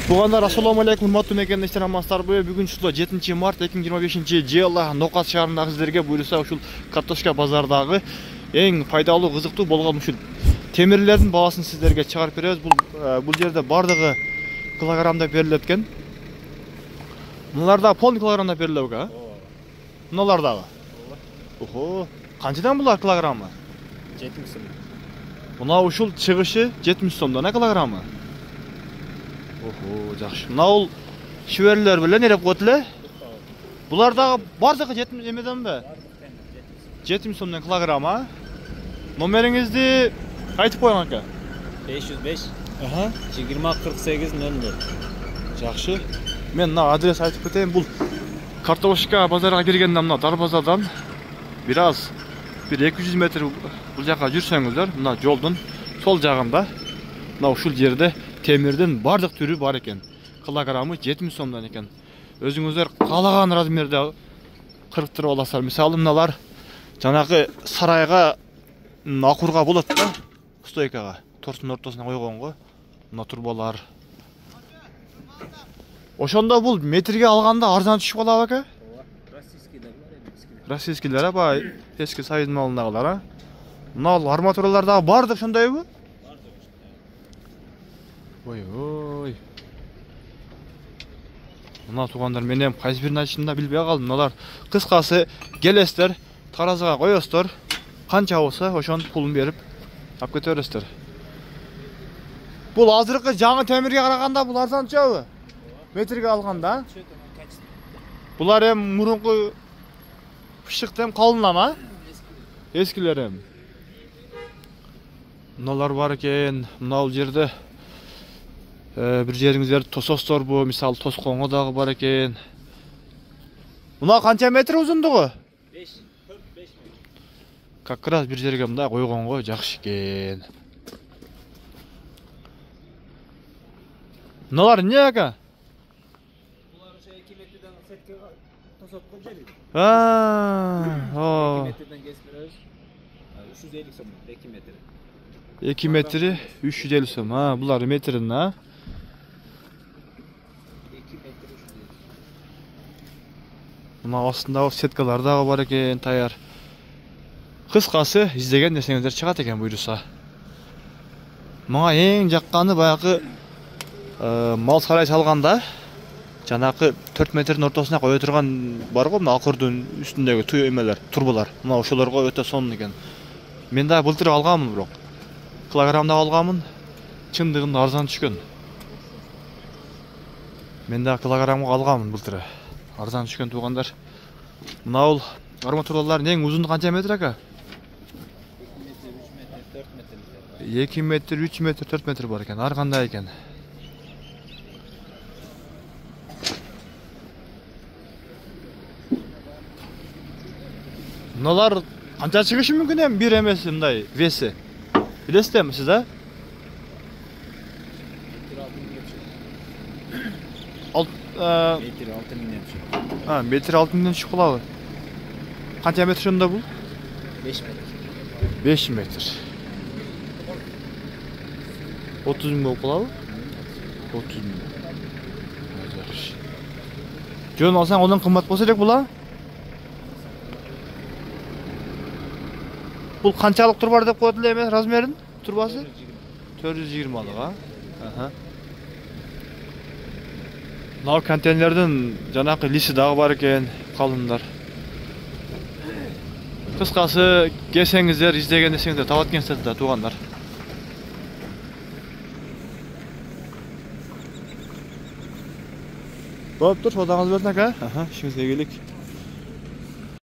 Туғандар, ассаламу алейкум, урматтуу мекендештер, амансыздарбы? Бүгүн 7 март 2025-жылы Нокас шаарындагы сиздерге буйруса ушул картошка базардагы эң пайдалуу, кызыктуу болгон ушул темирлердин баасын сиздерге чыгарып беребиз. Бул жерде бардыгы килограммда берилет экен. Муналар да полный килограммда берилет экен. Муналар дагы. Охо, канчадан булар килограммы? 70 сом. Мына ушул чыгышы 70 сомдон килограммы. Охо, жакшы. Мына ул шүберлер белән эреп коет эле. Булар дагы бардыгы 70 эмеденби? 70 сомдон килограмма. Номериңизди айтып коюң ака. 505. Аха. 2048 Жакшы. Мен мына адрес айтып кетейин. Бул картошка базарга киргенде мына дарбазадан бир 200 метр бул жака жүрсөңүздөр, мына жолдун сол жагында мына ушул жерде темирдин бардык түрү бар экен. Килограммы 70 сомдон экен. Өзүңүздөр каалаган размерде кырктырып аласыздар. Мисалы мыналар жанагы сарайга акурга болот да, стойкага, тортун ортосуна койгонго. Мына турбалар. Ошондо бул метрге алганда арзан түшүп калабы ака? Российскийлер бай эски союз малындагылар, а? Мына арматуралар дагы бардык ошондойбу? Ой. Мына тугандар, мен эми кайсы бирин айтышымды да билбей калдым. Мыналар кыскасы келесиздер, таразыга коесуздар. Канча болсо ошонун пулун берип алып кете бересиздер. Бул азыркы жаңы темирге караганда бул арзанчабы? Метрге алганда? Булар эми мурунку пышыктан калынама? Эскилер эми. Мыналар бар экен. Мына жерде бир жериңиздер тососторбу, мисалы тоскоңо дагы бар экен. Мына канча метр узундугу? 5 метр. Как раз бир жерге мындай койгонго жакшы экен. Мыналар эмне ака? Булар ошо 2 метрден сетке тосоп коюп. 2 метрден кесип беребиз. 350 сом 2 метр. 2 метри 350 сом. Булар метрин, а? 2 метр 350. Мына астында сеткалар дагы бар экен, таяр. Кыскасы, издеген нерсеңиздер чыгат экен буйруса. Мага эң жакканы баягы мал сарай салганда жанакы 4 метрдин ортосуна кое турган бар го, мына акырдын үстүндөгү түй эмелер, турбалар. Мына ошолорго өтө сонун экен. Мен да былтыр алганмын, бирок килограммда алганмын. Чындыгында арзан түшкөн. Мен да килограммга алганмын былтыр. Арзан түшкөн тугандар. Мына ул арматуралар эң узунду канча метр ака? 2 метр, 3 метр, 4 метр бар экен. Ар кандай экен. Мыналар канча чыгышы мүмкүн эми бир эмеси мындай веси? Билесиздерби сиз, а? Метр 6 миңден түшүп калабы? Канча метр ошондо бул? 5 метр. 5 метр. 30 миң болуп калабы? 30 миң. Жакшы. Жөн алсаң одан кымбат болсо элек була? Бул канчалык турбар деп коет эле эме размерин? Турбасы? 420 а? Аха. Мына контейнердин жанакы лиси дагы бар экен, калындар. Кыскасы, келсеңиздер, издеген нерсеңиздер таап аткансыздар да, тугандар. Болуптур, содаңыз берсин ака. Аха, ишиңизге келик.